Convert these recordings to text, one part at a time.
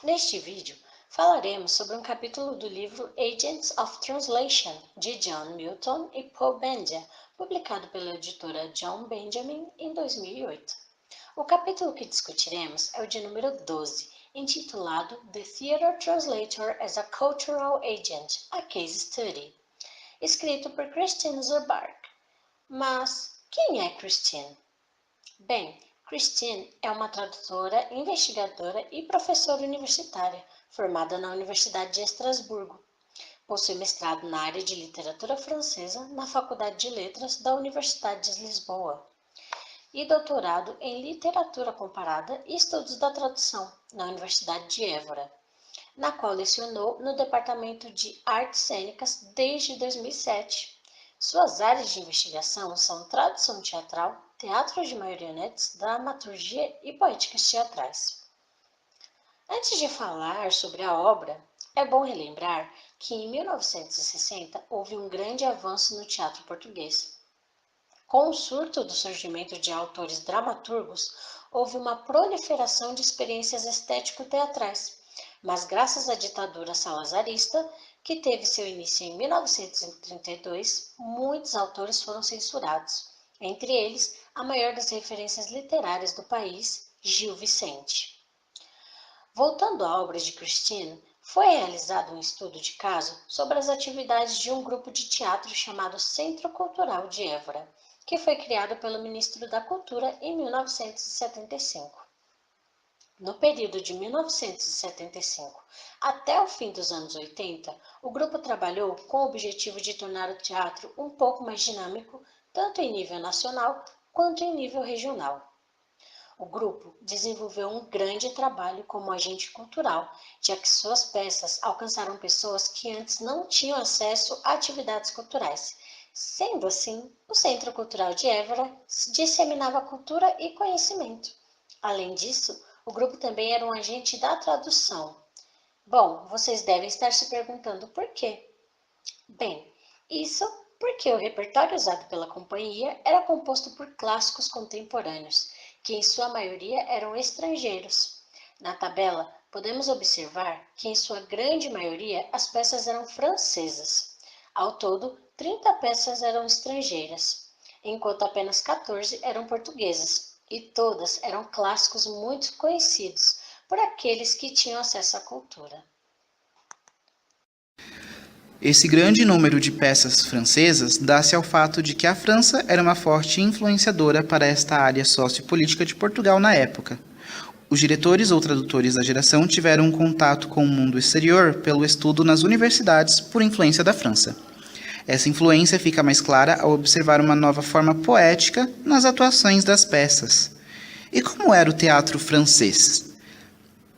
Neste vídeo, falaremos sobre um capítulo do livro Agents of Translation, de John Milton e Paul Bender, publicado pela editora John Benjamin em 2008. O capítulo que discutiremos é o de número 12, intitulado The Theatre Translator as a Cultural Agent, a Case Study, escrito por Christine Zurbark. Mas quem é Christine? Bem, Christine é uma tradutora, investigadora e professora universitária, formada na Universidade de Estrasburgo. Possui mestrado na área de literatura francesa na Faculdade de Letras da Universidade de Lisboa e doutorado em literatura comparada e estudos da tradução na Universidade de Évora, na qual lecionou no Departamento de Artes Cênicas desde 2007. Suas áreas de investigação são tradução teatral, teatro de marionetes, dramaturgia e poéticas teatrais. Antes de falar sobre a obra, é bom relembrar que em 1960 houve um grande avanço no teatro português. Com o surto do surgimento de autores dramaturgos, houve uma proliferação de experiências estético-teatrais, mas graças à ditadura salazarista, que teve seu início em 1932, muitos autores foram censurados, entre eles a maior das referências literárias do país, Gil Vicente. Voltando à obra de Christine, foi realizado um estudo de caso sobre as atividades de um grupo de teatro chamado Centro Cultural de Évora, que foi criado pelo Ministro da Cultura em 1975. No período de 1975 até o fim dos anos 80, o grupo trabalhou com o objetivo de tornar o teatro um pouco mais dinâmico, tanto em nível nacional quanto em nível regional. O grupo desenvolveu um grande trabalho como agente cultural, já que suas peças alcançaram pessoas que antes não tinham acesso a atividades culturais. Sendo assim, o Centro Cultural de Évora disseminava cultura e conhecimento. Além disso, o grupo também era um agente da tradução. Bom, vocês devem estar se perguntando por quê. Bem, isso porque o repertório usado pela companhia era composto por clássicos contemporâneos, que em sua maioria eram estrangeiros. Na tabela, podemos observar que em sua grande maioria as peças eram francesas. Ao todo, 30 peças eram estrangeiras, enquanto apenas 14 eram portuguesas, e todas eram clássicos muito conhecidos por aqueles que tinham acesso à cultura. Esse grande número de peças francesas dá-se ao fato de que a França era uma forte influenciadora para esta área sociopolítica de Portugal na época. Os diretores ou tradutores da geração tiveram um contato com o mundo exterior pelo estudo nas universidades por influência da França. Essa influência fica mais clara ao observar uma nova forma poética nas atuações das peças. E como era o teatro francês?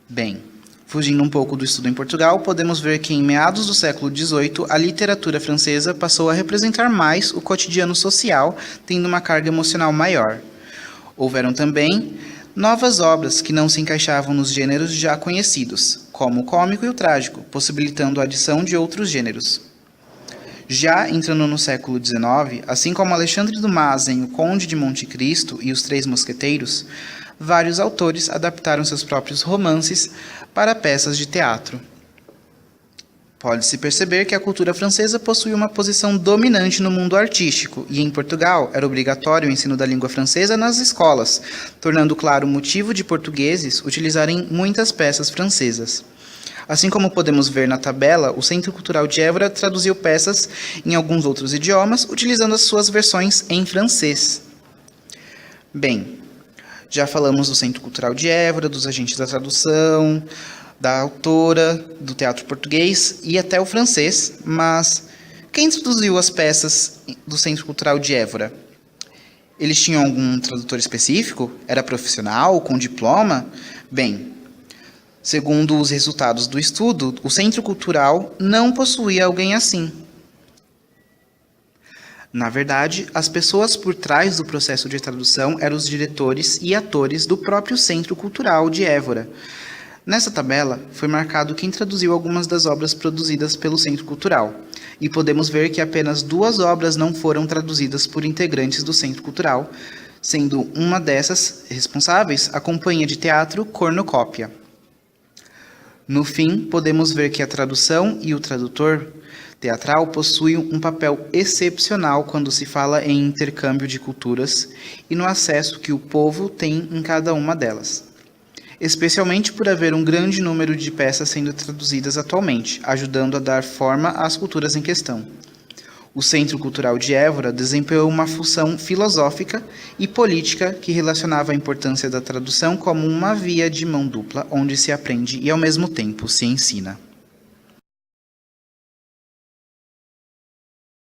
Bem, fugindo um pouco do estudo em Portugal, podemos ver que em meados do século XVIII, a literatura francesa passou a representar mais o cotidiano social, tendo uma carga emocional maior. Houveram também novas obras que não se encaixavam nos gêneros já conhecidos, como o cômico e o trágico, possibilitando a adição de outros gêneros. Já entrando no século XIX, assim como Alexandre Dumas em O Conde de Monte Cristo e Os Três Mosqueteiros, vários autores adaptaram seus próprios romances para peças de teatro. Pode-se perceber que a cultura francesa possui uma posição dominante no mundo artístico, e em Portugal era obrigatório o ensino da língua francesa nas escolas, tornando claro o motivo de portugueses utilizarem muitas peças francesas. Assim como podemos ver na tabela, o Centro Cultural de Évora traduziu peças em alguns outros idiomas, utilizando as suas versões em francês. Bem, já falamos do Centro Cultural de Évora, dos agentes da tradução, da autora, do teatro português e até o francês, mas quem traduziu as peças do Centro Cultural de Évora? Eles tinham algum tradutor específico? Era profissional, com diploma? Bem, segundo os resultados do estudo, o Centro Cultural não possuía alguém assim. Na verdade, as pessoas por trás do processo de tradução eram os diretores e atores do próprio Centro Cultural de Évora. Nessa tabela, foi marcado quem traduziu algumas das obras produzidas pelo Centro Cultural, e podemos ver que apenas 2 obras não foram traduzidas por integrantes do Centro Cultural, sendo uma dessas responsáveis a Companhia de Teatro Cornucópia. No fim, podemos ver que a tradução e o tradutor teatral possuem um papel excepcional quando se fala em intercâmbio de culturas e no acesso que o povo tem em cada uma delas. Especialmente por haver um grande número de peças sendo traduzidas atualmente, ajudando a dar forma às culturas em questão. O Centro Cultural de Évora desempenhou uma função filosófica e política que relacionava a importância da tradução como uma via de mão dupla onde se aprende e ao mesmo tempo se ensina.